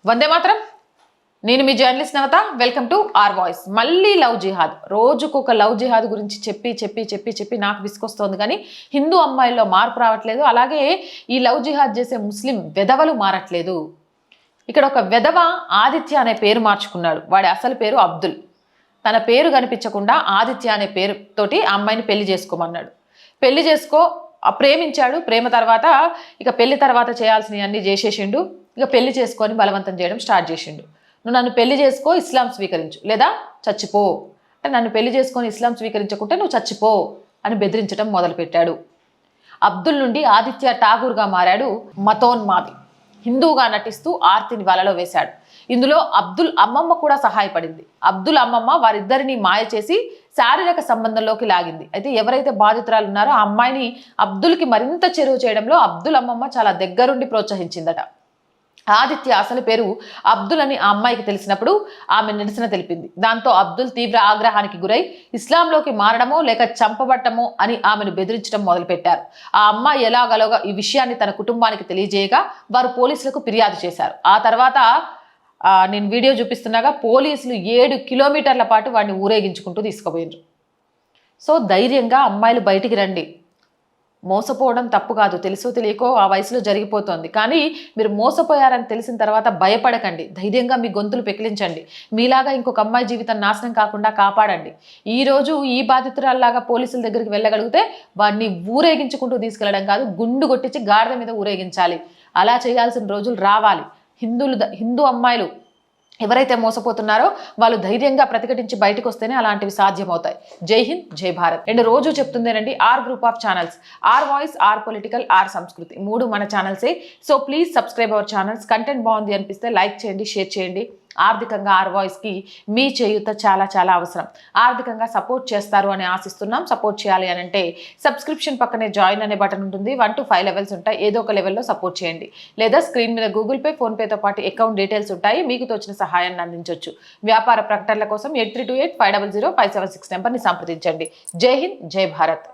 వందే మాత్రం. నేను మీ journalist Navatha. Welcome to R voice. మళ్ళీ లవ్ జిహాద్. రోజుకొక లవ్ జిహాద్ గురించి చెప్పి నాకు విసుకొస్తోంది. కానీ హిందూ అమ్మాయిల్లో మార్పు రావట్లేదు. అలాగే ఈ లవ్ జిహాద్ చేసే ముస్లిం వెధవలు మారట్లేదు. ఇక్కడ ఒక వెధవ ఆదిత్య అనే పేరు మార్చుకున్నాడు. వాడి అసలు పేరు అబ్దుల్. తన పేరు కనిపించకుండా ఆదిత్య అనే పేరుతోటి ఆ అమ్మాయిని పెళ్లి చేసుకోమన్నాడు. పెళ్లి చేసుకో ప్రేమించాడు. ప్రేమ తర్వాత ఇక పెళ్లి తర్వాత చేయాల్సినవన్నీ చేసేసిండు. ఇక పెళ్లి చేసుకొని బలవంతం చేయడం స్టార్ట్ చేసిండు. నువ్వు నన్ను పెళ్లి చేసుకో, ఇస్లాం స్వీకరించు, లేదా చచ్చిపో. అంటే నన్ను పెళ్లి చేసుకొని ఇస్లాం స్వీకరించకుంటే నువ్వు చచ్చిపో అని బెదిరించడం మొదలుపెట్టాడు. అబ్దుల్ నుండి ఆదిత్య ఠాగూర్గా మారాడు. మతోన్మాది హిందువుగా నటిస్తూ ఆర్తిని వలలో వేశాడు. ఇందులో అబ్దుల్ అమ్మమ్మ కూడా సహాయపడింది. అబ్దుల్ అమ్మమ్మ వారిద్దరిని మాయ చేసి శారీరక సంబంధంలోకి లాగింది. అయితే ఎవరైతే బాధితురాలు ఉన్నారో ఆ అమ్మాయిని అబ్దుల్కి మరింత చేరువ చేయడంలో అబ్దుల్ అమ్మమ్మ చాలా దగ్గరుండి ప్రోత్సహించిందట. ఆదిత్య అసలు పేరు అబ్దుల్ అని ఆ అమ్మాయికి తెలిసినప్పుడు ఆమె నిరసన తెలిపింది. దాంతో అబ్దుల్ తీవ్ర ఆగ్రహానికి గురై ఇస్లాంలోకి మారడమో లేక చంపబట్టమో అని ఆమెను బెదిరించడం మొదలుపెట్టారు. ఆ అమ్మాయి ఎలాగలోగా ఈ విషయాన్ని తన కుటుంబానికి తెలియజేయగా వారు పోలీసులకు ఫిర్యాదు చేశారు. ఆ తర్వాత నేను వీడియో చూపిస్తున్నాగా పోలీసులు 7 కిలోమీటర్ల పాటు వాడిని ఊరేగించుకుంటూ తీసుకుపోయినారు. సో ధైర్యంగా అమ్మాయిలు బయటికి రండి. మోసపోవడం తప్పు కాదు, తెలుసో తెలియకో ఆ వయసులో జరిగిపోతుంది. కానీ మీరు మోసపోయారని తెలిసిన తర్వాత భయపడకండి. ధైర్యంగా మీ గొంతులు పెకిలించండి. మీలాగా ఇంకొక అమ్మాయి జీవితం నాశనం కాకుండా కాపాడండి. ఈరోజు ఈ బాధితురాల్లాగా పోలీసుల దగ్గరికి వెళ్ళగలిగితే వాడిని ఊరేగించుకుంటూ తీసుకెళ్లడం కాదు, గుండు కొట్టించి గాడిద మీద ఊరేగించాలి. అలా చేయాల్సిన రోజులు రావాలి. హిందూ అమ్మాయిలు ఎవరైతే మోసపోతున్నారో వాళ్ళు ధైర్యంగా ప్రతిఘటించి బయటకు వస్తేనే అలాంటివి సాధ్యమవుతాయి. జై హింద్, జై భారత్. అండ్ రోజు చెప్తుందేనండి R group of channels, R voice, R political, R Sanskriti, 3 మన ఛానల్సే. So please subscribe our channels. Content బాగుంది అనిపిస్తే లైక్ చేయండి, షేర్ చేయండి. ఆర్థికంగా ఆర్ వాయిస్కి మీ చేయూత చాలా చాలా అవసరం. ఆర్థికంగా సపోర్ట్ చేస్తారు అని ఆశిస్తున్నాం. సపోర్ట్ చేయాలి అని అంటే సబ్స్క్రిప్షన్ పక్కనే జాయిన్ అనే బటన్ ఉంటుంది. 1 to 5 లెవెల్స్ ఉంటాయి. ఏదో ఒక లెవెల్లో సపోర్ట్ చేయండి. లేదా స్క్రీన్ మీద గూగుల్ పే, ఫోన్పేతో పాటు అకౌంట్ డీటెయిల్స్ ఉంటాయి. మీకు తోచిన సహాయాన్ని అందించవచ్చు. వ్యాపార ప్రకటనల కోసం 8328500576 నెంబర్ని సంప్రదించండి. జై హింద్, జై భారత్.